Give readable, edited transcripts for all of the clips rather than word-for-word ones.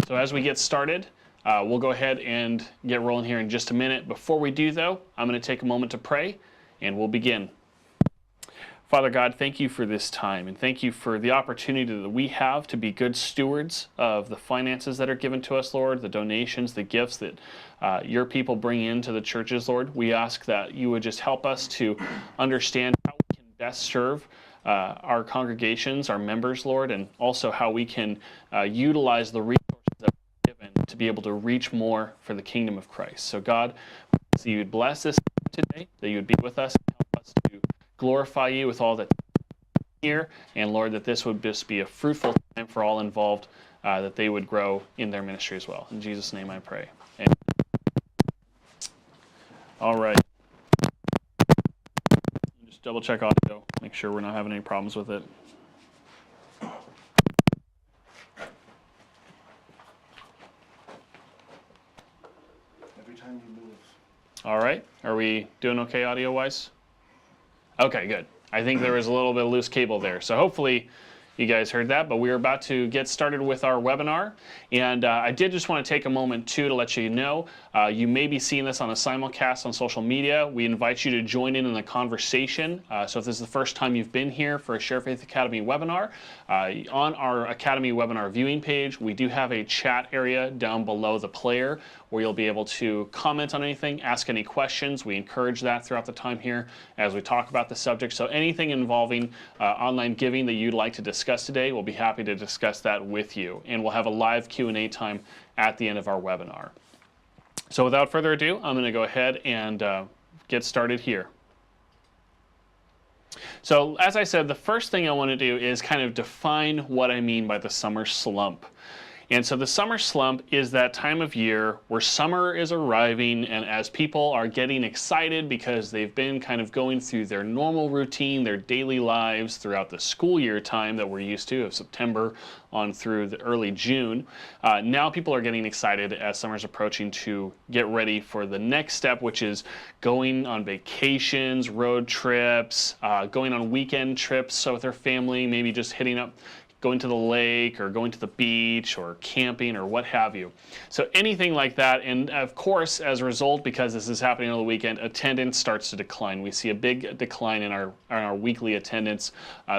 So as we get started, we'll go ahead and get rolling here in just a minute. Before we do, though, I'm going to take a moment to pray, and we'll begin. Father God, thank you for this time, and thank you for the opportunity that we have to be good stewards of the finances that are given to us, Lord, the donations, the gifts that your people bring into the churches, Lord. We ask that you would just help us to understand how we can best serve our congregations, our members, Lord, and also how we can utilize the resources that we're given to be able to reach more for the kingdom of Christ. So God, that you would bless this today, that you would be with us and help us to glorify you with all that here, and Lord, that this would just be a fruitful time for all involved, that they would grow in their ministry as well. In Jesus' name I pray. Amen. All right. Just double check audio, make sure we're not having any problems with it. Every time you move. All right. Are we doing okay audio-wise? Okay, good. I think there was a little bit of loose cable there. So hopefully you guys heard that, but we're about to get started with our webinar. And I did just want to take a moment, too, to let you know, you may be seeing this on a simulcast on social media. We invite you to join in the conversation. So if this is the first time you've been here for a Share Faith Academy webinar, on our Academy webinar viewing page, we do have a chat area down below the player where you'll be able to comment on anything, ask any questions. We encourage that throughout the time here as we talk about the subject. So anything involving online giving that you'd like to discuss today, we'll be happy to discuss that with you. And we'll have a live Q&A time at the end of our webinar. So without further ado, I'm going to go ahead and get started here. So as I said, the first thing I want to do is kind of define what I mean by the summer slump. And so the summer slump is that time of year where summer is arriving, and as people are getting excited because they've been kind of going through their normal routine, their daily lives throughout the school year time that we're used to of September on through the early June, now people are getting excited as summer's approaching to get ready for the next step, which is going on vacations, road trips, going on weekend trips so with their family, maybe just hitting up going to the lake or going to the beach or camping or what have you. So anything like that. And of course, as a result, because this is happening on the weekend, attendance starts to decline. We see a big decline in our weekly attendance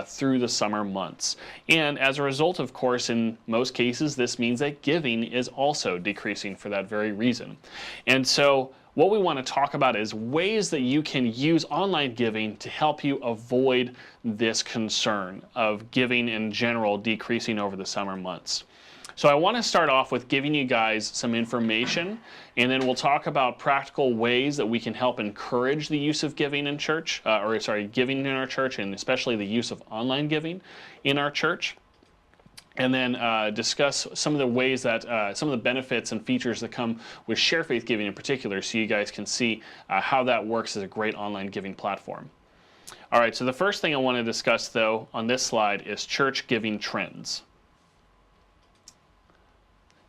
through the summer months. And as a result, of course, in most cases, this means that giving is also decreasing for that very reason. And so what we want to talk about is ways that you can use online giving to help you avoid this concern of giving in general decreasing over the summer months. So I want to start off with giving you guys some information, and then we'll talk about practical ways that we can help encourage the use of giving in church, giving in our church, and especially the use of online giving in our church. And then discuss some of the ways that, some of the benefits and features that come with Share Faith Giving in particular, so you guys can see how that works as a great online giving platform. All right, so the first thing I want to discuss, though, on this slide is church giving trends.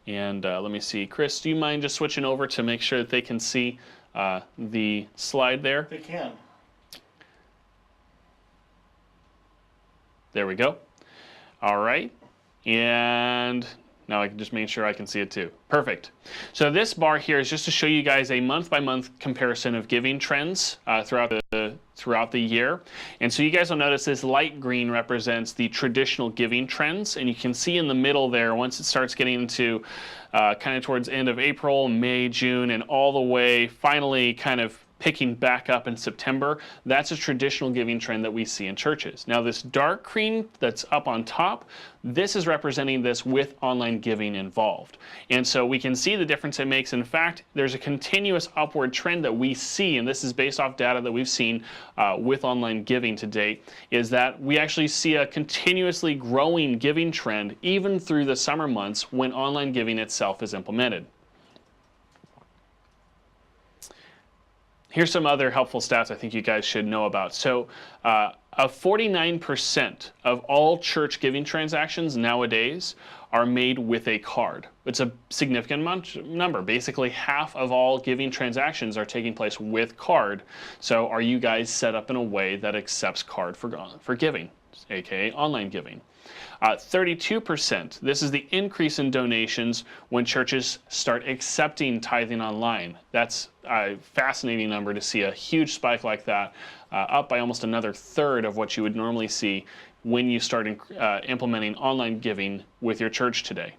And let me see. Chris, do you mind just switching over to make sure that they can see the slide there? They can. There we go. All right. And now I can just make sure I can see it too. Perfect. So this bar here is just to show you guys a month-by-month comparison of giving trends throughout the year. And so you guys will notice this light green represents the traditional giving trends. And you can see in the middle there, once it starts getting into kind of towards the end of April, May, June, and all the way finally kind of picking back up in September, that's a traditional giving trend that we see in churches. Now this dark green that's up on top, this is representing this with online giving involved. And so we can see the difference it makes. In fact, there's a continuous upward trend that we see, and this is based off data that we've seen with online giving to date, is that we actually see a continuously growing giving trend even through the summer months when online giving itself is implemented. Here's some other helpful stats I think you guys should know about. So 49% of all church giving transactions nowadays are made with a card. It's a significant number. Basically, half of all giving transactions are taking place with card. So are you guys set up in a way that accepts card for giving? aka online giving. 32%, this is the increase in donations when churches start accepting tithing online. That's a fascinating number to see a huge spike like that, up by almost another third of what you would normally see when you start implementing online giving with your church today.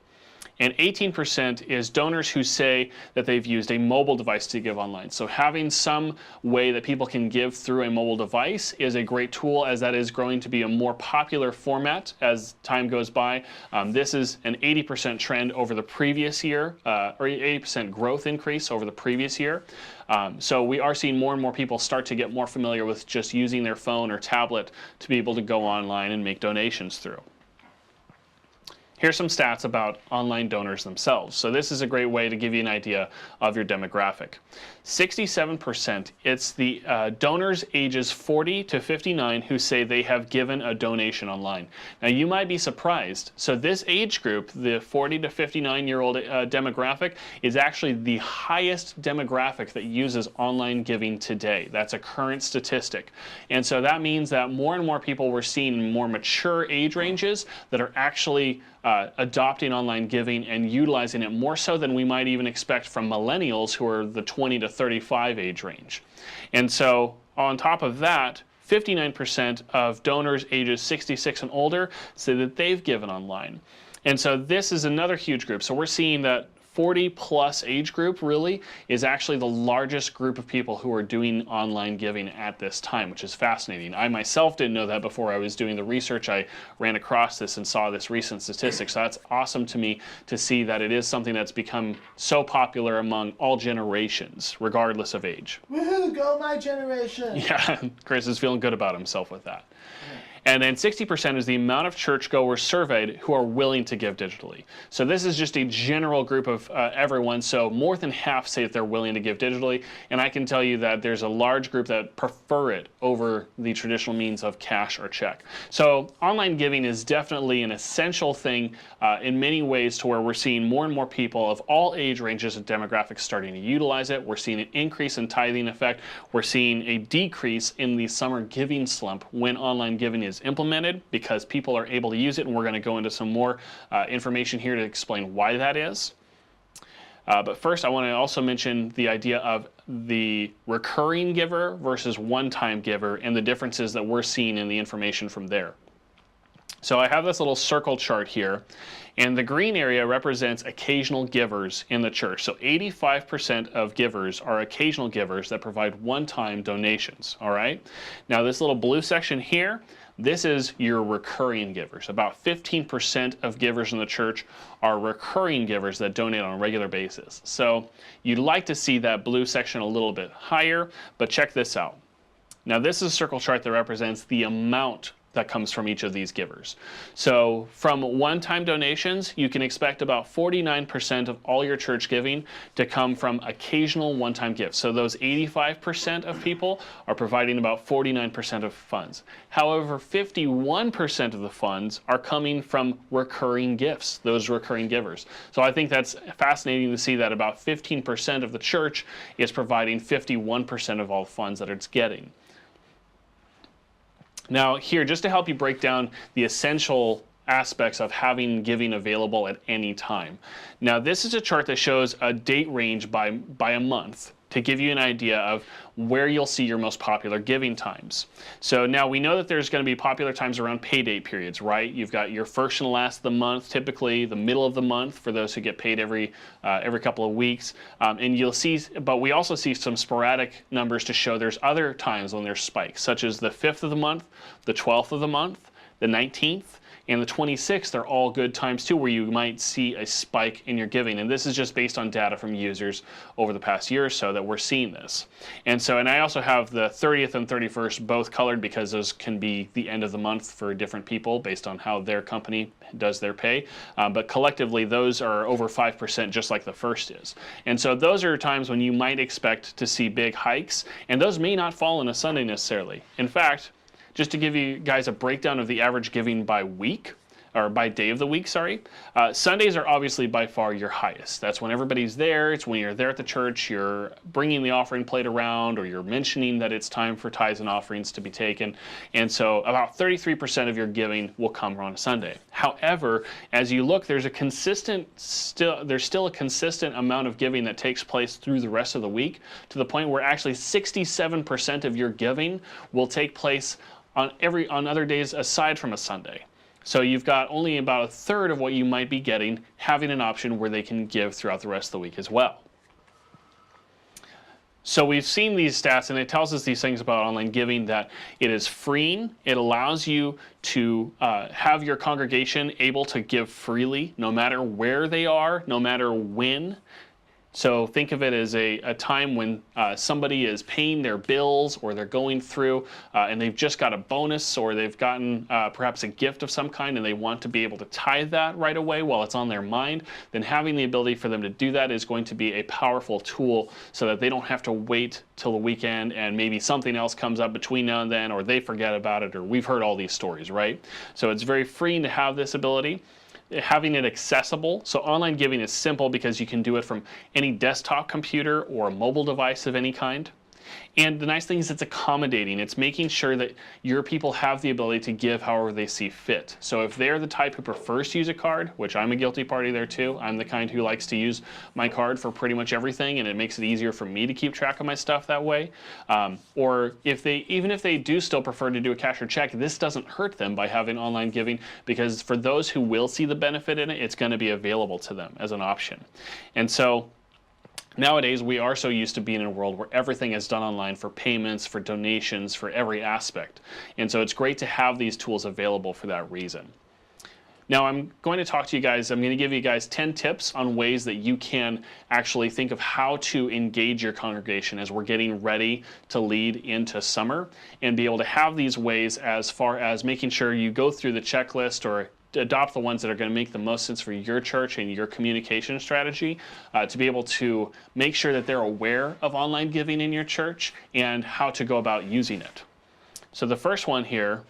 And 18% is donors who say that they've used a mobile device to give online. So having some way that people can give through a mobile device is a great tool, as that is growing to be a more popular format as time goes by. This is an 80% trend over the previous year, or 80% growth increase over the previous year. So we are seeing more and more people start to get more familiar with just using their phone or tablet to be able to go online and make donations through. Here's some stats about online donors themselves. So this is a great way to give you an idea of your demographic. 67%, it's the donors ages 40 to 59 who say they have given a donation online. Now you might be surprised. So this age group, the 40 to 59-year-old demographic, is actually the highest demographic that uses online giving today. That's a current statistic. And so that means that more and more people we're seeing in more mature age ranges that are actually adopting online giving and utilizing it more so than we might even expect from millennials, who are the 20 to 35 age range. And so on top of that, 59% of donors ages 66 and older say that they've given online. And so this is another huge group. So we're seeing that 40 plus age group really is actually the largest group of people who are doing online giving at this time, which is fascinating. I myself didn't know that before I was doing the research. I ran across this and saw this recent statistic. So that's awesome to me to see that it is something that's become so popular among all generations, regardless of age. Woohoo, go my generation! Yeah, Chris is feeling good about himself with that. And then 60% is the amount of churchgoers surveyed who are willing to give digitally. So this is just a general group of everyone. So more than half say that they're willing to give digitally. And I can tell you that there's a large group that prefer it over the traditional means of cash or check. So online giving is definitely an essential thing in many ways, to where we're seeing more and more people of all age ranges and demographics starting to utilize it. We're seeing an increase in tithing effect. We're seeing a decrease in the summer giving slump when online giving is implemented, because people are able to use it, and we're going to go into some more information here to explain why that is. But first, I want to also mention the idea of the recurring giver versus one-time giver and the differences that we're seeing in the information from there. So I have this little circle chart here, and the green area represents occasional givers in the church. So 85% of givers are occasional givers that provide one-time donations, all right? Now this little blue section here, this is your recurring givers. About 15% of givers in the church are recurring givers that donate on a regular basis. So you'd like to see that blue section a little bit higher, but check this out. Now this is a circle chart that represents the amount that comes from each of these givers. So from one-time donations, you can expect about 49% of all your church giving to come from occasional one-time gifts. So those 85% of people are providing about 49% of funds. However, 51% of the funds are coming from recurring gifts, those recurring givers. So I think that's fascinating to see that about 15% of the church is providing 51% of all funds that it's getting. Now here, just to help you break down the essential aspects of having giving available at any time. Now this is a chart that shows a date range by a month to give you an idea of where you'll see your most popular giving times. So now we know that there's going to be popular times around pay date periods, right? You've got your first and last of the month, typically the middle of the month for those who get paid every couple of weeks. And you'll see, but we also see some sporadic numbers to show there's other times when there's spikes, such as the 5th of the month, the 12th of the month, the 19th, and the 26th are all good times too, where you might see a spike in your giving. And this is just based on data from users over the past year or so that we're seeing this. And I also have the 30th and 31st both colored, because those can be the end of the month for different people based on how their company does their pay. But collectively, those are over 5%, just like the first is. And so those are times when you might expect to see big hikes, and those may not fall on a Sunday necessarily. In fact, just to give you guys a breakdown of the average giving by week, or by day of the week, sorry. Sundays are obviously by far your highest. That's when everybody's there. It's when you're there at the church, you're bringing the offering plate around, or you're mentioning that it's time for tithes and offerings to be taken. And so about 33% of your giving will come on a Sunday. However, as you look, there's still a consistent amount of giving that takes place through the rest of the week, to the point where actually 67% of your giving will take place on other days aside from a Sunday. So you've got only about a third of what you might be getting having an option where they can give throughout the rest of the week as well. So we've seen these stats, and it tells us these things about online giving, that it is freeing. It allows you to have your congregation able to give freely no matter where they are, no matter when. So think of it as a time when somebody is paying their bills, or they're going through and they've just got a bonus, or they've gotten perhaps a gift of some kind, and they want to be able to tithe that right away while it's on their mind. Then having the ability for them to do that is going to be a powerful tool, so that they don't have to wait till the weekend and maybe something else comes up between now and then, or they forget about it, or we've heard all these stories, right? So it's very freeing to have this ability. Having it accessible. So online giving is simple because you can do it from any desktop computer or a mobile device of any kind. And the nice thing is it's accommodating. It's making sure that your people have the ability to give however they see fit. So if they're the type who prefers to use a card, which I'm a guilty party there too, I'm the kind who likes to use my card for pretty much everything, and it makes it easier for me to keep track of my stuff that way. Or even if they do still prefer to do a cash or check, this doesn't hurt them by having online giving, because for those who will see the benefit in it, it's going to be available to them as an option. And so nowadays, we are so used to being in a world where everything is done online, for payments, for donations, for every aspect. And so it's great to have these tools available for that reason. Now, I'm going to talk to you guys, I'm going to give you guys 10 tips on ways that you can actually think of how to engage your congregation as we're getting ready to lead into summer, and be able to have these ways as far as making sure you go through the checklist, or adopt the ones that are going to make the most sense for your church and your communication strategy, to be able to make sure that they're aware of online giving in your church and how to go about using it. So the first one here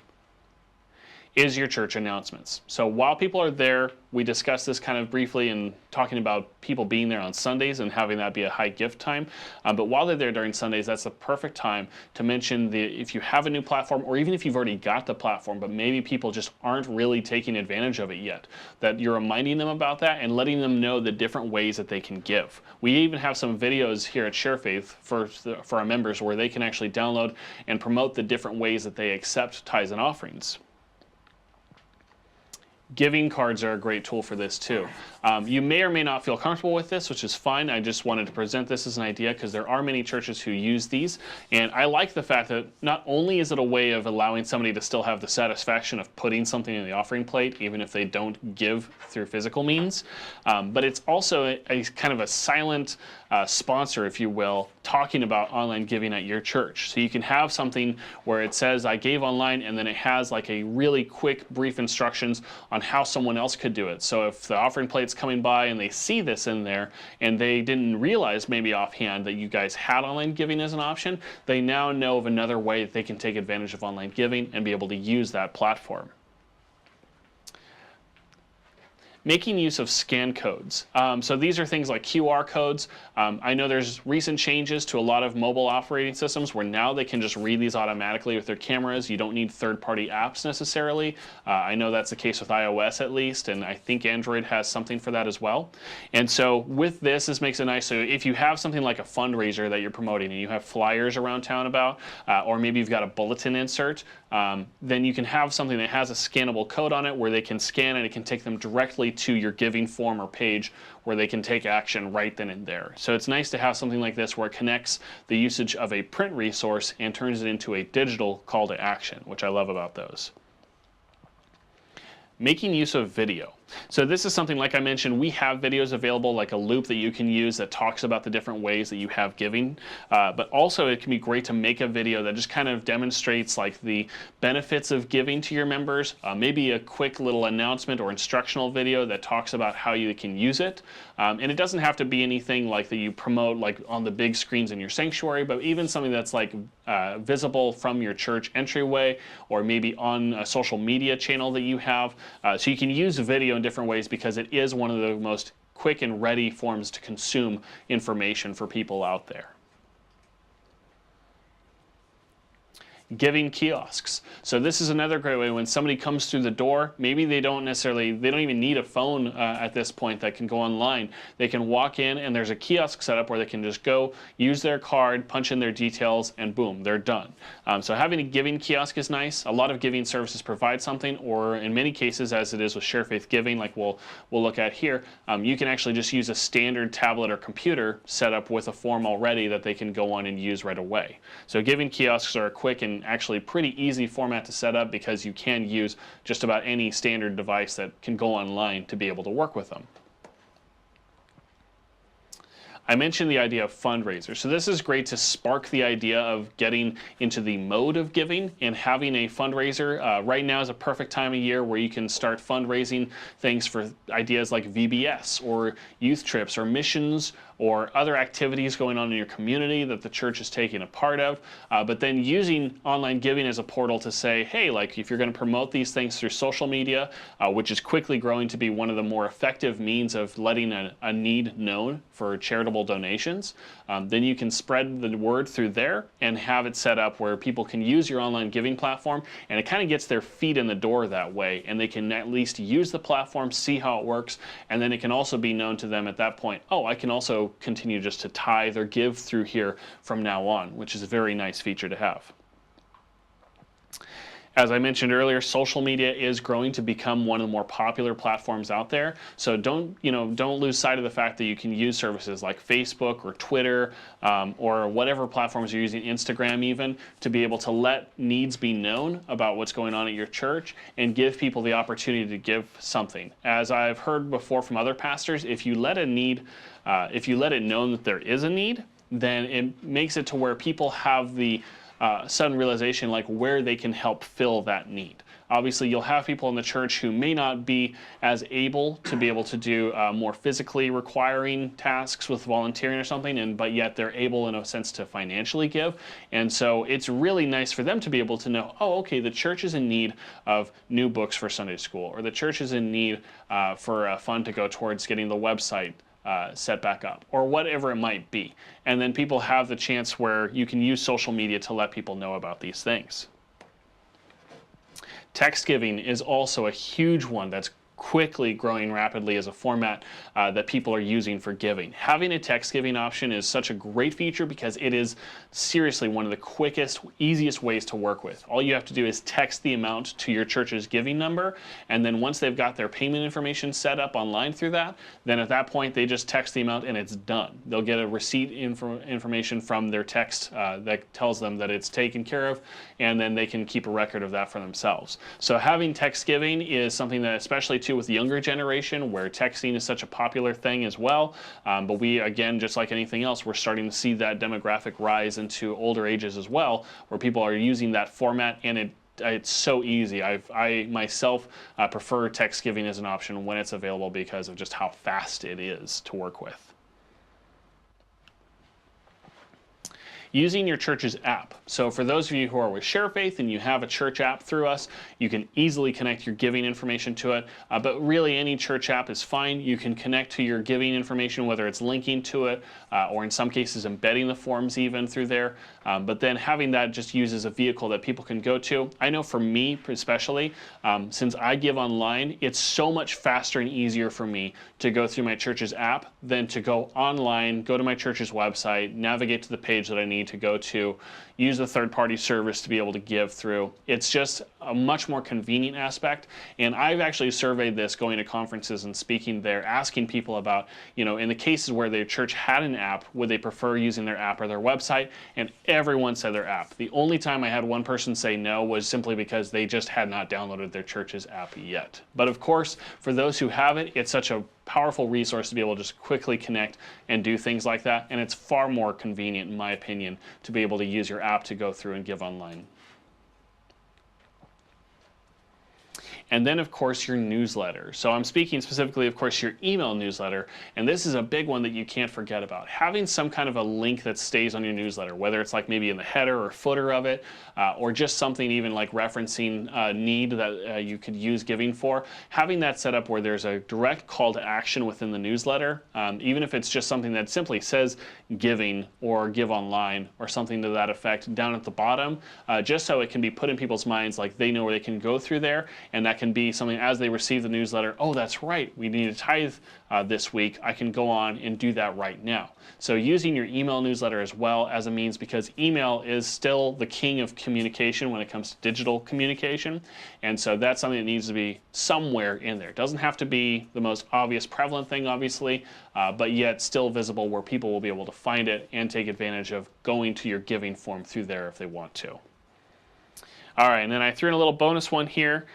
is your church announcements. So while people are there, we discussed this kind of briefly in talking about people being there on Sundays and having that be a high gift time. But while they're there during Sundays, that's the perfect time to mention if you have a new platform, or even if you've already got the platform, but maybe people just aren't really taking advantage of it yet, that you're reminding them about that and letting them know the different ways that they can give. We even have some videos here at Share Faith for our members where they can actually download and promote the different ways that they accept tithes and offerings. Giving cards are a great tool for this too. You may or may not feel comfortable with this, which is fine. I just wanted to present this as an idea because there are many churches who use these. And I like the fact that not only is it a way of allowing somebody to still have the satisfaction of putting something in the offering plate, even if they don't give through physical means, but it's also a kind of a silent sponsor, if you will, talking about online giving at your church. So you can have something where it says, I gave online, and then it has like a really quick, brief instructions on how someone else could do it. So if the offering plate's coming by and they see this in there, and they didn't realize maybe offhand that you guys had online giving as an option, they now know of another way that they can take advantage of online giving and be able to use that platform. Making use of scan codes. So these are things like QR codes. I know there's recent changes to a lot of mobile operating systems where now they can just read these automatically with their cameras. You don't need third-party apps necessarily. I know that's the case with iOS at least, and I think Android has something for that as well. And so with this makes it nice. So if you have something like a fundraiser that you're promoting and you have flyers around town about, or maybe you've got a bulletin insert, then you can have something that has a scannable code on it where they can scan and it can take them directly to your giving form or page where they can take action right then and there. So it's nice to have something like this where it connects the usage of a print resource and turns it into a digital call to action, which I love about those. Making use of video. So this is something, like I mentioned, we have videos available, like a loop that you can use that talks about the different ways that you have giving. But also it can be great to make a video that just kind of demonstrates like the benefits of giving to your members. Maybe a quick little announcement or instructional video that talks about how you can use it. And it doesn't have to be anything like that you promote like on the big screens in your sanctuary, but even something that's like visible from your church entryway, or maybe on a social media channel that you have. So you can use video in different ways because it is one of the most quick and ready forms to consume information for people out there. Giving kiosks. So this is another great way when somebody comes through the door, maybe they don't even need a phone at this point that can go online. They can walk in and there's a kiosk set up where they can just go, use their card, punch in their details, and boom, they're done. So having a giving kiosk is nice. A lot of giving services provide something, or in many cases, as it is with Share Faith Giving, like we'll look at here, you can actually just use a standard tablet or computer set up with a form already that they can go on and use right away. So giving kiosks are a quick and actually pretty easy format to set up because you can use just about any standard device that can go online to be able to work with them. I mentioned the idea of fundraisers. So this is great to spark the idea of getting into the mode of giving and having a fundraiser. Right now is a perfect time of year where you can start fundraising things for ideas like VBS or youth trips or missions or other activities going on in your community that the church is taking a part of, but then using online giving as a portal to say, hey, like if you're going to promote these things through social media, which is quickly growing to be one of the more effective means of letting a need known for charitable donations, then you can spread the word through there and have it set up where people can use your online giving platform, and it kind of gets their feet in the door that way, and they can at least use the platform, see how it works, and then it can also be known to them at that point, oh, I can also continue just to tithe or give through here from now on, which is a very nice feature to have. As I mentioned earlier, social media is growing to become one of the more popular platforms out there. So don't lose sight of the fact that you can use services like Facebook or Twitter or whatever platforms you're using, Instagram even, to be able to let needs be known about what's going on at your church and give people the opportunity to give something. As I've heard before from other pastors, if you let it known that there is a need, then it makes it to where people have the sudden realization like where they can help fill that need. Obviously, you'll have people in the church who may not be as able to do more physically requiring tasks with volunteering or something, but yet they're able in a sense to financially give. And so it's really nice for them to be able to know, oh, okay, the church is in need of new books for Sunday school, or the church is in need for a fund to go towards getting the website set back up, or whatever it might be. And then people have the chance where you can use social media to let people know about these things. Text giving is also a huge one that's quickly growing rapidly as a format that people are using for giving. Having a text giving option is such a great feature because it is seriously one of the quickest, easiest ways to work with. All you have to do is text the amount to your church's giving number, and then once they've got their payment information set up online through that, then at that point they just text the amount and it's done. They'll get a receipt information from their text that tells them that it's taken care of, and then they can keep a record of that for themselves. So having text giving is something that, especially too with the younger generation, where texting is such a popular thing as well, but we, again, just like anything else, we're starting to see that demographic rise into older ages as well, where people are using that format, and it's so easy. I myself prefer text giving as an option when it's available because of just how fast it is to work with. Using your church's app. So for those of you who are with Share Faith and you have a church app through us, you can easily connect your giving information to it. But really any church app is fine. You can connect to your giving information, whether it's linking to it or in some cases embedding the forms even through there. But then having that just used as a vehicle that people can go to. I know for me especially, since I give online, it's so much faster and easier for me to go through my church's app than to go online, go to my church's website, navigate to the page that I need need to go to use a third-party service to be able to give through. It's just a much more convenient aspect, and I've actually surveyed this going to conferences and speaking there, asking people about, in the cases where their church had an app, would they prefer using their app or their website, and everyone said their app. The only time I had one person say no was simply because they just had not downloaded their church's app yet. But of course, for those who have it, it's such a powerful resource to be able to just quickly connect and do things like that, and it's far more convenient, in my opinion, to be able to use your app to go through and give online. And then, of course, your newsletter. So I'm speaking specifically, of course, your email newsletter, and this is a big one that you can't forget about. Having some kind of a link that stays on your newsletter, whether it's like maybe in the header or footer of it, or just something even like referencing a need that you could use giving for, having that set up where there's a direct call to action within the newsletter, even if it's just something that simply says giving or give online or something to that effect down at the bottom, just so it can be put in people's minds, like they know where they can go through there, and that can be something as they receive the newsletter, oh, that's right, we need a tithe this week, I can go on and do that right now. So using your email newsletter as well as a means, because email is still the king of communication when it comes to digital communication, and so that's something that needs to be somewhere in there. It doesn't have to be the most obvious prevalent thing, obviously, but yet still visible where people will be able to find it and take advantage of going to your giving form through there if they want to. All right, and then I threw in a little bonus one here.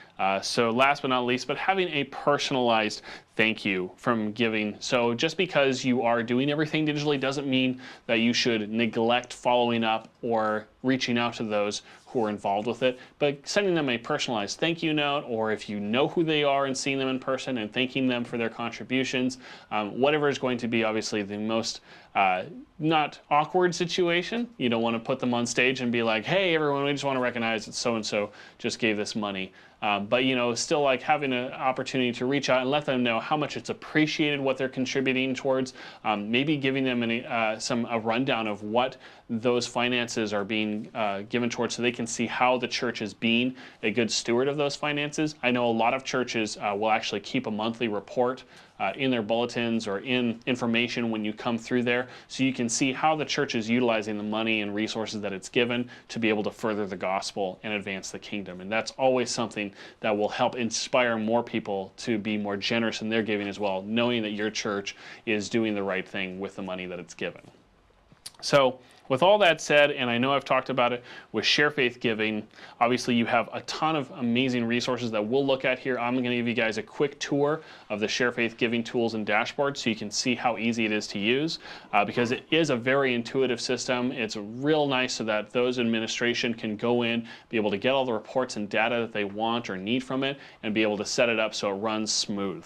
So last but not least, but having a personalized thank you from giving. So just because you are doing everything digitally doesn't mean that you should neglect following up or reaching out to those who are involved with it, but sending them a personalized thank you note, or if you know who they are and seeing them in person and thanking them for their contributions, whatever is going to be obviously the most not awkward situation. You don't want to put them on stage and be like, hey everyone, we just want to recognize that so-and-so just gave this money. But still like having an opportunity to reach out and let them know how much it's appreciated what they're contributing towards, maybe giving them a rundown of what those finances are being given towards, so they can see how the church is being a good steward of those finances. I know a lot of churches will actually keep a monthly report in their bulletins or in information when you come through there, so you can see how the church is utilizing the money and resources that it's given to be able to further the gospel and advance the kingdom. And that's always something that will help inspire more people to be more generous in their giving as well, knowing that your church is doing the right thing with the money that it's given. So with all that said, and I know I've talked about it with Share Faith Giving, obviously you have a ton of amazing resources that we'll look at here. I'm going to give you guys a quick tour of the Share Faith Giving tools and dashboard so you can see how easy it is to use, because it is a very intuitive system. It's real nice so that those in administration can go in, be able to get all the reports and data that they want or need from it, and be able to set it up so it runs smooth.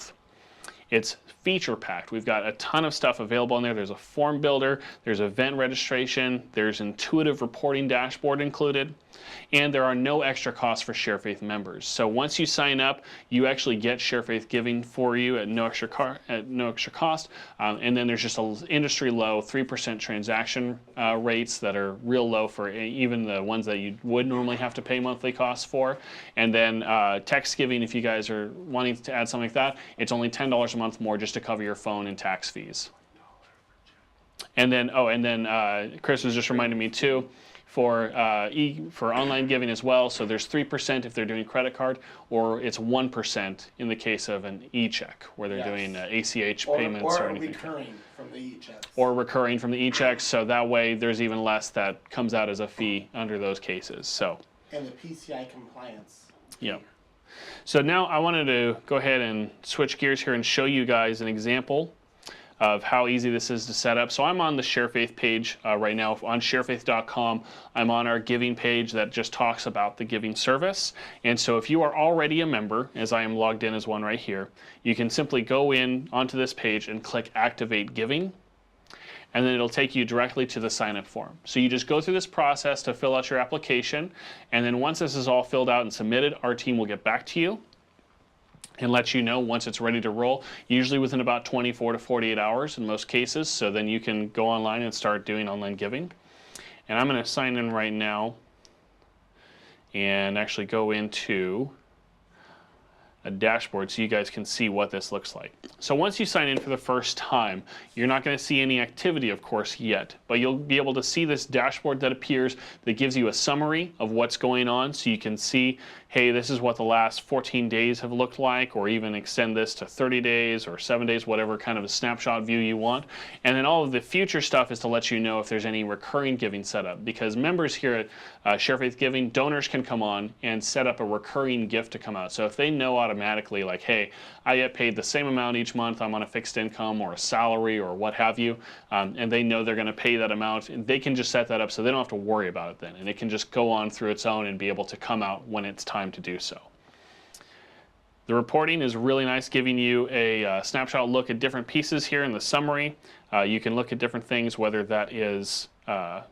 It's feature-packed. We've got a ton of stuff available in there. There's a form builder, there's event registration, there's intuitive reporting dashboard included, and there are no extra costs for Share Faith members. So once you sign up, you actually get Share Faith Giving for you at no extra cost, and then there's just an industry-low 3% transaction rates that are real low for even the ones that you would normally have to pay monthly costs for. And then text giving, if you guys are wanting to add something like that, it's only $10 a month more just to cover your phone and tax fees. And then, Chris was just reminding me too, for online giving as well. So there's 3% if they're doing credit card, or it's 1% in the case of an e-check where they're doing ACH payments or anything. Or recurring from the e-checks. Or recurring from the e-checks, so that way there's even less that comes out as a fee under those cases. So. And the Pci Compliance. Yeah. So now I wanted to go ahead and switch gears here and show you guys an example of how easy this is to set up. So I'm on the Share Faith page right now on sharefaith.com. I'm on our giving page that just talks about the giving service. And so if you are already a member, as I am logged in as one right here, you can simply go in onto this page and click Activate Giving, and then it'll take you directly to the sign-up form. So you just go through this process to fill out your application, and then once this is all filled out and submitted, our team will get back to you and let you know once it's ready to roll, usually within about 24 to 48 hours in most cases, so then you can go online and start doing online giving. And I'm going to sign in right now and actually go into a dashboard so you guys can see what this looks like. So once you sign in for the first time, you're not going to see any activity, of course, yet, but you'll be able to see this dashboard that appears that gives you a summary of what's going on, so you can see, hey, this is what the last 14 days have looked like, or even extend this to 30 days or 7 days, whatever kind of a snapshot view you want. And then all of the future stuff is to let you know if there's any recurring giving set up, because members here at Share Faith Giving, donors can come on and set up a recurring gift to come out. So if they know automatically, like, hey, I get paid the same amount each month, I'm on a fixed income or a salary or what have you, and they know they're going to pay that amount, and they can just set that up so they don't have to worry about it then, and it can just go on through its own and be able to come out when it's time to do so. The reporting is really nice, giving you a snapshot look at different pieces here in the summary. You can look at different things, whether that is,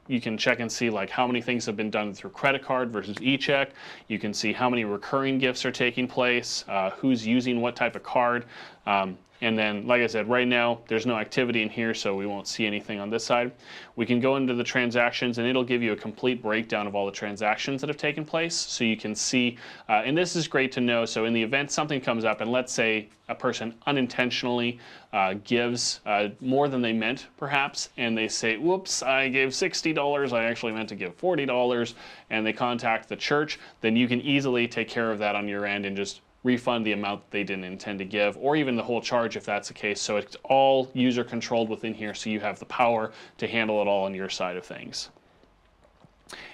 you can check and see like how many things have been done through credit card versus e-check. You can see how many recurring gifts are taking place, who's using what type of card. And then, like I said, right now there's no activity in here, so we won't see anything on this side. We can go into the transactions, and it'll give you a complete breakdown of all the transactions that have taken place, so you can see, and this is great to know. So in the event something comes up, and let's say a person unintentionally gives more than they meant, perhaps, and they say, whoops, I gave $60, I actually meant to give $40, and they contact the church, then you can easily take care of that on your end and just refund the amount that they didn't intend to give, or even the whole charge if that's the case. So it's all user controlled within here, so you have the power to handle it all on your side of things.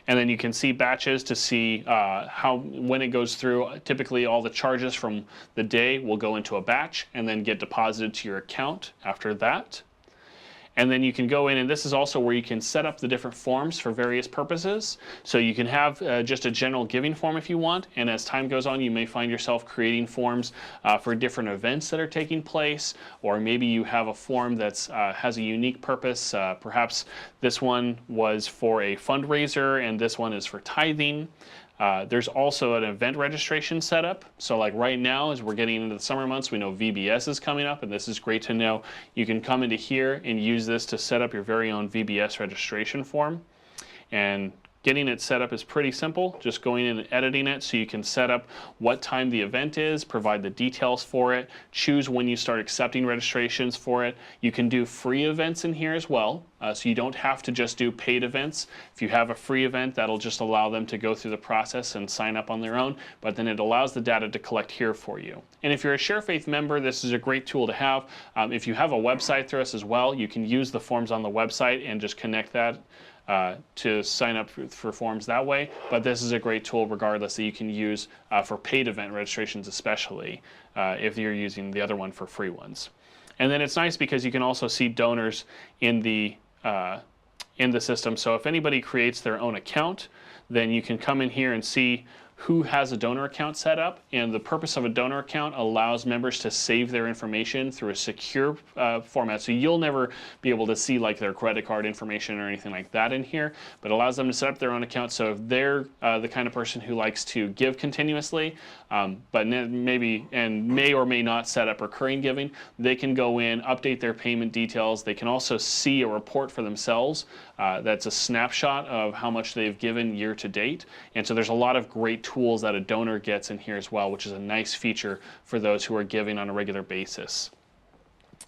And then you can see batches to see when it goes through. Typically all the charges from the day will go into a batch and then get deposited to your account after that. And then you can go in, and this is also where you can set up the different forms for various purposes. So you can have just a general giving form if you want, and as time goes on you may find yourself creating forms for different events that are taking place, or maybe you have a form that has a unique purpose. Perhaps this one was for a fundraiser and this one is for tithing. There's also an event registration setup. So like right now, as we're getting into the summer months, we know VBS is coming up, and this is great to know. You can come into here and use this to set up your very own VBS registration form. And getting it set up is pretty simple, just going in and editing it, so you can set up what time the event is, provide the details for it, choose when you start accepting registrations for it. You can do free events in here as well, so you don't have to just do paid events. If you have a free event, that'll just allow them to go through the process and sign up on their own, but then it allows the data to collect here for you. And if you're a Share Faith member, this is a great tool to have. If you have a website through us as well, you can use the forms on the website and just connect that to sign up for forms that way. But this is a great tool regardless that you can use for paid event registrations, especially if you're using the other one for free ones. And then it's nice because you can also see donors in the system. So if anybody creates their own account, then you can come in here and see who has a donor account set up, and the purpose of a donor account allows members to save their information through a secure format. So you'll never be able to see like their credit card information or anything like that in here, but allows them to set up their own account. So if they're the kind of person who likes to give continuously, but maybe and may or may not set up recurring giving, they can go in, update their payment details. They can also see a report for themselves that's a snapshot of how much they've given year to date. And so there's a lot of great tools that a donor gets in here as well, which is a nice feature for those who are giving on a regular basis.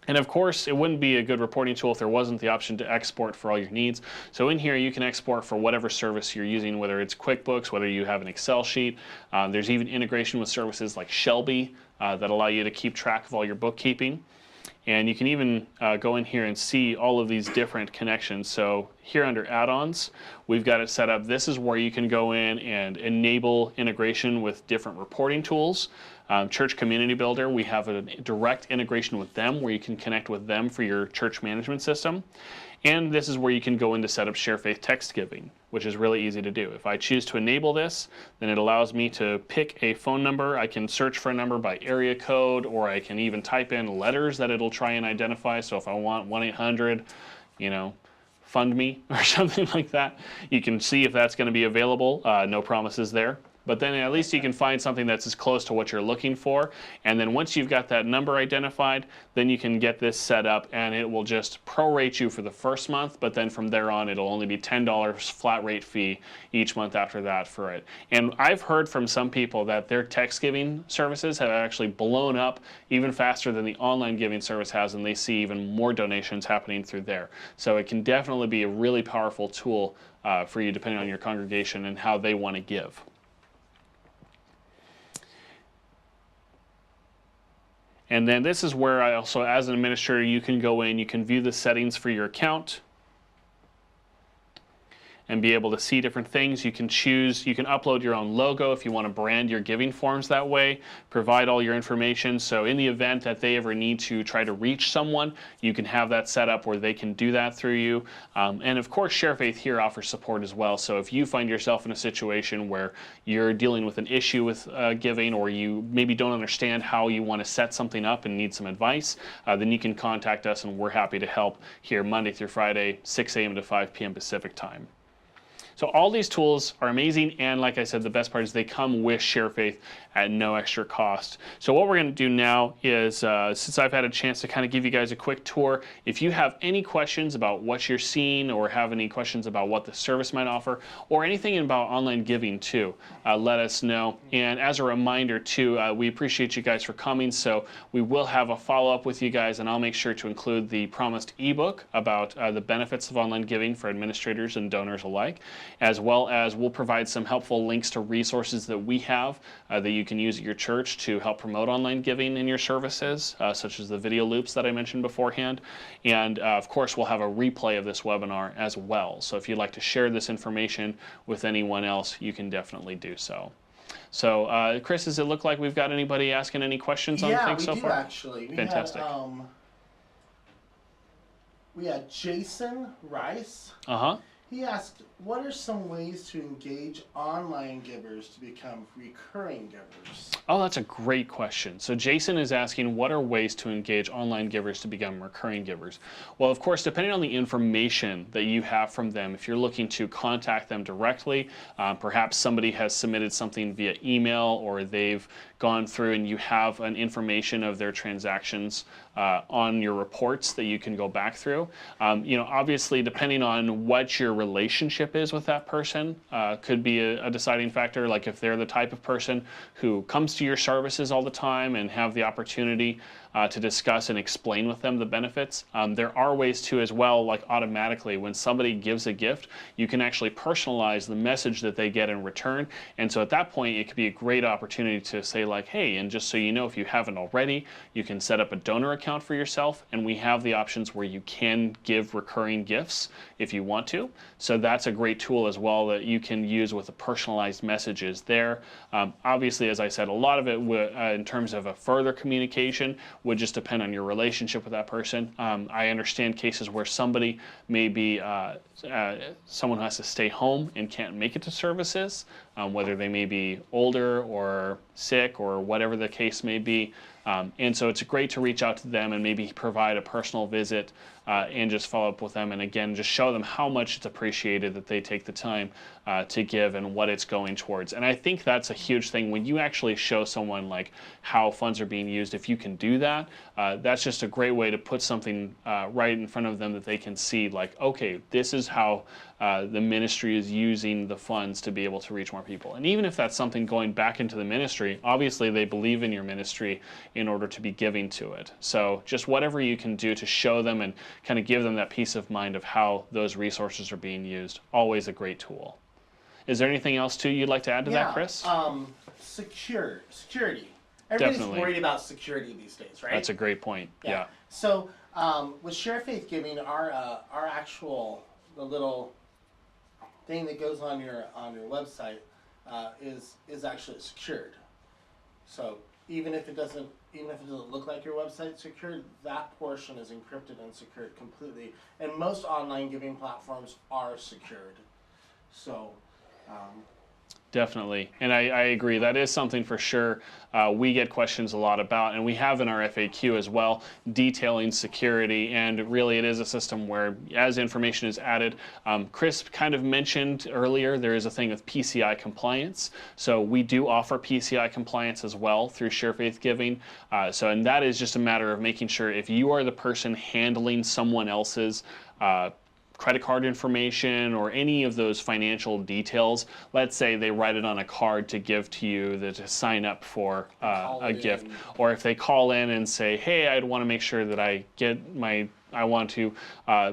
And of course, it wouldn't be a good reporting tool if there wasn't the option to export for all your needs. So in here, you can export for whatever service you're using, whether it's QuickBooks, whether you have an Excel sheet. There's even integration with services like Shelby that allow you to keep track of all your bookkeeping. And you can even go in here and see all of these different connections. So here under add-ons, we've got it set up. This is where you can go in and enable integration with different reporting tools. Church Community Builder, we have a direct integration with them where you can connect with them for your church management system. And this is where you can go in to set up Share Faith text giving, which is really easy to do. If I choose to enable this, then it allows me to pick a phone number. I can search for a number by area code, or I can even type in letters that it'll try and identify. So if I want 1-800, fund me or something like that, you can see if that's going to be available. No promises there. but then at least you can find something that's as close to what you're looking for. And then once you've got that number identified, then you can get this set up and it will just prorate you for the first month, but then from there on it'll only be $10 flat rate fee each month after that for it. And I've heard from some people that their text giving services have actually blown up even faster than the online giving service has, and they see even more donations happening through there. So it can definitely be a really powerful tool for you depending on your congregation and how they want to give. And then this is where I also, as an administrator, you can go in, you can view the settings for your account and be able to see different things. You can choose, you can upload your own logo if you want to brand your giving forms that way, provide all your information. So in the event that they ever need to try to reach someone, you can have that set up where they can do that through you. And of course, Share Faith here offers support as well. So if you find yourself in a situation where you're dealing with an issue with giving, or you maybe don't understand how you want to set something up and need some advice, then you can contact us and we're happy to help here Monday through Friday, 6 a.m. to 5 p.m. Pacific time. So all these tools are amazing, and like I said, the best part is they come with Share Faith at no extra cost. So what we're going to do now is, since I've had a chance to kind of give you guys a quick tour, if you have any questions about what you're seeing, or have any questions about what the service might offer, or anything about online giving too, let us know. And as a reminder too, we appreciate you guys for coming, so we will have a follow-up with you guys, and I'll make sure to include the promised ebook about the benefits of online giving for administrators and donors alike, as well as we'll provide some helpful links to resources that we have that you can use at your church to help promote online giving in your services, such as the video loops that I mentioned beforehand. And of course, we'll have a replay of this webinar as well. So if you'd like to share this information with anyone else, you can definitely do so. So, Chris, does it look like we've got anybody asking any questions on things so far? Yeah, we do actually. Fantastic. We had Jason Rice. He asked, what are some ways to engage online givers to become recurring givers? Oh, that's a great question. So Jason is asking, what are ways to engage online givers to become recurring givers? Well, of course, depending on the information that you have from them, if you're looking to contact them directly, perhaps somebody has submitted something via email, or they've gone through and you have an information of their transactions on your reports that you can go back through. Obviously, depending on what your relationship is with that person, could be a deciding factor. Like if they're the type of person who comes to your services all the time and have the opportunity to discuss and explain with them the benefits. There are ways too as well, like automatically when somebody gives a gift, you can actually personalize the message that they get in return. And so at that point, it could be a great opportunity to say like, hey, and just so you know, if you haven't already, you can set up a donor account for yourself, and we have the options where you can give recurring gifts if you want to. So that's a great tool as well that you can use with the personalized messages there. Obviously, as I said, a lot of it in terms of a further communication would just depend on your relationship with that person. I understand cases where somebody may be someone who has to stay home and can't make it to services, whether they may be older or sick or whatever the case may be. And so it's great to reach out to them and maybe provide a personal visit and just follow up with them. And again, just show them how much it's appreciated that they take the time to give and what it's going towards. And I think that's a huge thing when you actually show someone like how funds are being used. If you can do that, that's just a great way to put something right in front of them that they can see like, okay, this is how the ministry is using the funds to be able to reach more people. And even if that's something going back into the ministry, obviously they believe in your ministry in order to be giving to it. So just whatever you can do to show them and kind of give them that peace of mind of how those resources are being used, always a great tool. Is there anything else too you'd like to add to that, Chris? Security. Everybody's worried about security these days, right? That's a great point. Yeah. So with Share Faith Giving, our actual the little thing that goes on your website is actually secured. So even if it doesn't look like your website's secured, that portion is encrypted and secured completely. And most online giving platforms are secured. So Definitely. And I agree. That is something for sure we get questions a lot about, and we have in our FAQ as well, detailing security. And really, it is a system where, as information is added, Chris kind of mentioned earlier, there is a thing with PCI compliance. So we do offer PCI compliance as well through ShareFaith Giving. And that is just a matter of making sure if you are the person handling someone else's credit card information or any of those financial details. Let's say they write it on a card to give to you to sign up for a gift. Or if they call in and say, hey, I'd want to make sure that I want to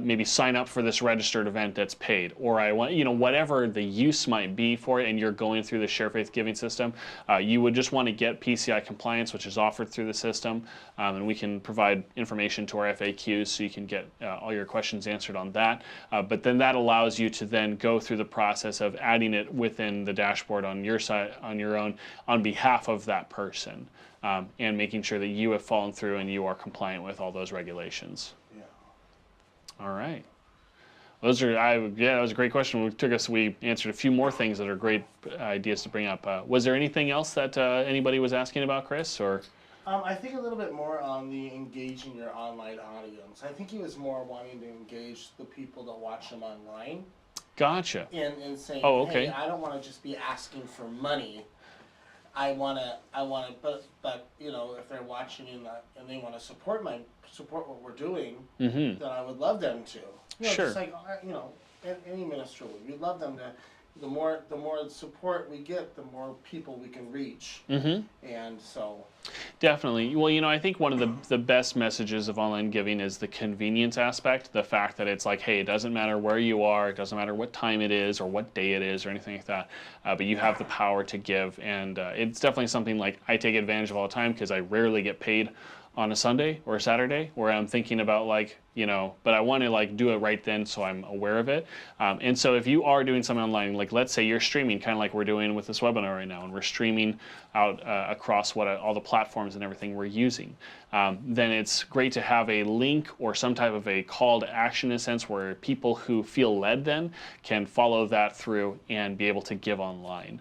maybe sign up for this registered event that's paid, or I want, whatever the use might be for it, and you're going through the ShareFaith Giving system, you would just want to get PCI compliance, which is offered through the system, and we can provide information to our FAQs so you can get all your questions answered on that. But then that allows you to then go through the process of adding it within the dashboard on your side, on your own, on behalf of that person, and making sure that you have fallen through and you are compliant with all those regulations. All right. That was a great question. We answered a few more things that are great ideas to bring up. Was there anything else that anybody was asking about, Chris? Or I think a little bit more on the engaging your online audience. I think he was more wanting to engage the people that watch him online. Gotcha. And saying, okay. Hey, I don't want to just be asking for money. I want to, but if they're watching and they want to support what we're doing, then I would love them to. Sure. Just like any minister would. We'd love them to. The more support we get, the more people we can reach. And so. Definitely. Well, I think one of the best messages of online giving is the convenience aspect. The fact that it's like, hey, it doesn't matter where you are, it doesn't matter what time it is or what day it is or anything like that, but you have the power to give. And it's definitely something like I take advantage of all the time because I rarely get paid on a Sunday or a Saturday where I'm thinking about but I want to do it right then so I'm aware of it. And so if you are doing something online, let's say you're streaming, kind of like we're doing with this webinar right now, and we're streaming out across all the platforms and everything we're using, then it's great to have a link or some type of a call to action in a sense where people who feel led then can follow that through and be able to give online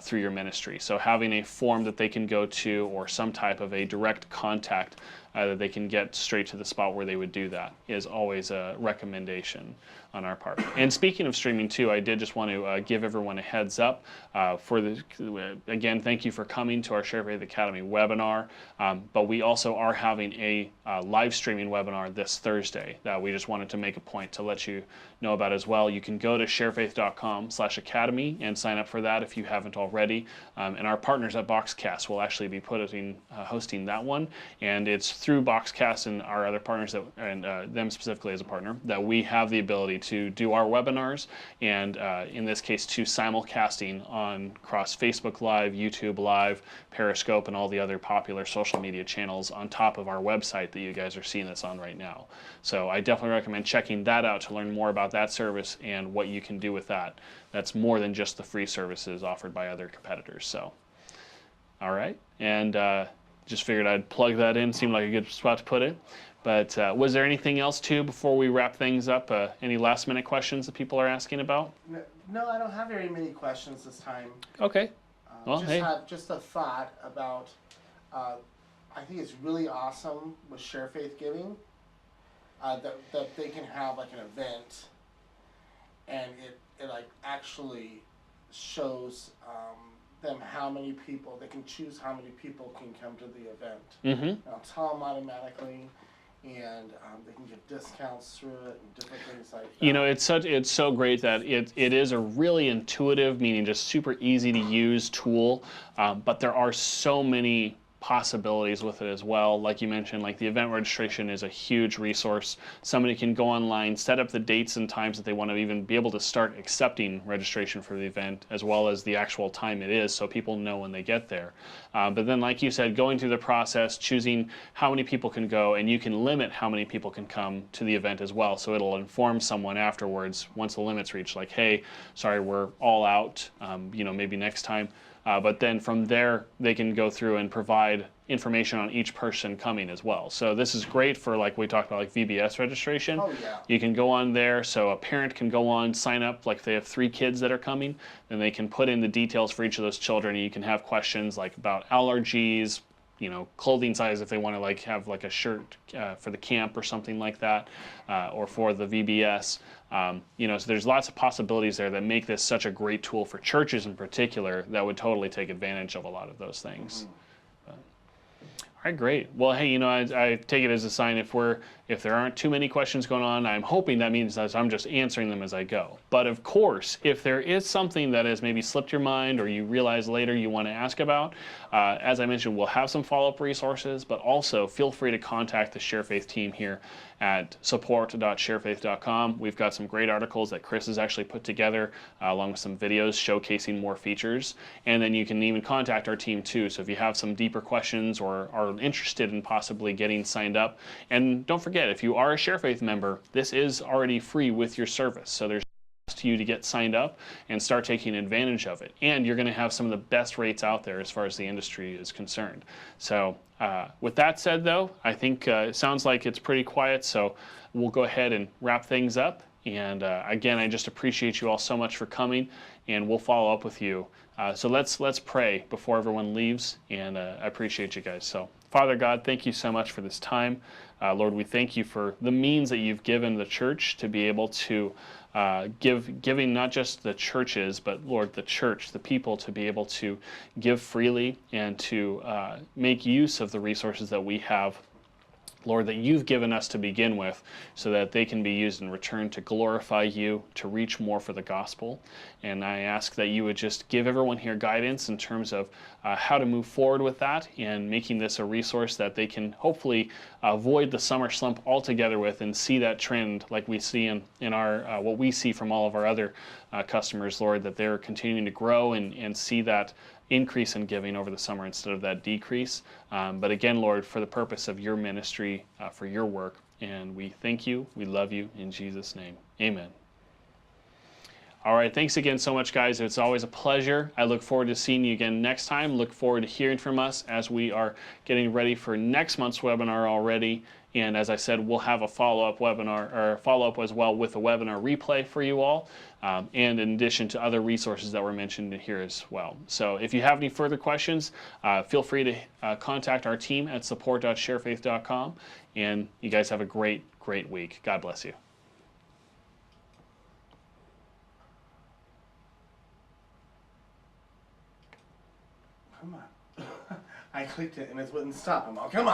through your ministry. So having a form that they can go to or some type of a direct contact that they can get straight to the spot where they would do that is always a recommendation on our part. And speaking of streaming too, I did just want to give everyone a heads up again, thank you for coming to our ShareFaith Academy webinar, but we also are having a live streaming webinar this Thursday that we just wanted to make a point to let you know about as well. You can go to sharefaith.com/academy and sign up for that if you haven't already. And our partners at Boxcast will actually be hosting that one, and it's through Boxcast and our other partners and them specifically as a partner that we have the ability to do our webinars, and in this case to simulcasting across Facebook Live, YouTube Live, Periscope, and all the other popular social media channels on top of our website that you guys are seeing this on right now. So I definitely recommend checking that out to learn more about that service and what you can do with that. That's more than just the free services offered by other competitors. So, all right, and just figured I'd plug that in. Seemed like a good spot to put it. But was there anything else too before we wrap things up? Any last minute questions that people are asking about? No, I don't have very many questions this time. Okay. Well, have just a thought about. I think it's really awesome with ShareFaith Giving that they can have an event, and it actually shows them how many people they can choose, how many people can come to the event. I'll tell them automatically, and they can get discounts through it and different things like that. It's so great that it is a really intuitive, meaning just super easy to use tool, but there are so many possibilities with it as well. Like you mentioned, the event registration is a huge resource. Somebody can go online, set up the dates and times that they want to even be able to start accepting registration for the event, as well as the actual time it is, so people know when they get there. But then, like you said, going through the process, choosing how many people can go, and you can limit how many people can come to the event as well, so it'll inform someone afterwards once the limit's reached, hey, sorry, we're all out, maybe next time but then from there they can go through and provide information on each person coming as well. So this is great for, like we talked about, like VBS registration. Oh, yeah. You can go on there, so a parent can go on, sign up, like if they have 3 kids that are coming, then they can put in the details for each of those children, and you can have questions like about allergies, you know, clothing size if they want to like have like a shirt for the camp or something like that, or for the VBS. You know, so there's lots of possibilities there that make this such a great tool for churches in particular that would totally take advantage of a lot of those things. Mm-hmm. All right, great. Well, hey, you know, I take it as a sign if there aren't too many questions going on, I'm hoping that means that I'm just answering them as I go. But of course, if there is something that has maybe slipped your mind or you realize later you want to ask about, as I mentioned, we'll have some follow-up resources, but also feel free to contact the Share Faith team here at support.sharefaith.com. We've got some great articles that Chris has actually put together, along with some videos showcasing more features. And then you can even contact our team too. So if you have some deeper questions or are interested in possibly getting signed up, and don't forget, if you are a Share Faith member, this is already free with your service. So there's to you to get signed up and start taking advantage of it. And you're going to have some of the best rates out there as far as the industry is concerned. So with that said, though, I think it sounds like it's pretty quiet, so we'll go ahead and wrap things up. And again, I just appreciate you all so much for coming, and we'll follow up with you. So let's pray before everyone leaves, and I appreciate you guys. So Father God, thank you so much for this time. Lord, we thank you for the means that you've given the church to be able to giving not just the churches, but Lord, the church, the people, to be able to give freely and to make use of the resources that we have, Lord, that you've given us to begin with, so that they can be used in return to glorify you, to reach more for the gospel. And I ask that you would just give everyone here guidance in terms of how to move forward with that and making this a resource that they can hopefully avoid the summer slump altogether with and see that trend like we see in our what we see from all of our other customers, Lord, that they're continuing to grow and see that increase in giving over the summer instead of that decrease. But again, Lord, for the purpose of your ministry, for your work, and we thank you, we love you, in Jesus' name, amen. All right, thanks again so much, guys. It's always a pleasure. I look forward to seeing you again next time. Look forward to hearing from us as we are getting ready for next month's webinar already. And as I said, we'll have a follow-up webinar, or follow-up as well with a webinar replay for you all, and in addition to other resources that were mentioned here as well. So if you have any further questions, feel free to contact our team at support.sharefaith.com. And you guys have a great, great week. God bless you. Come on. I clicked it and it wouldn't stop. I'm all, come on.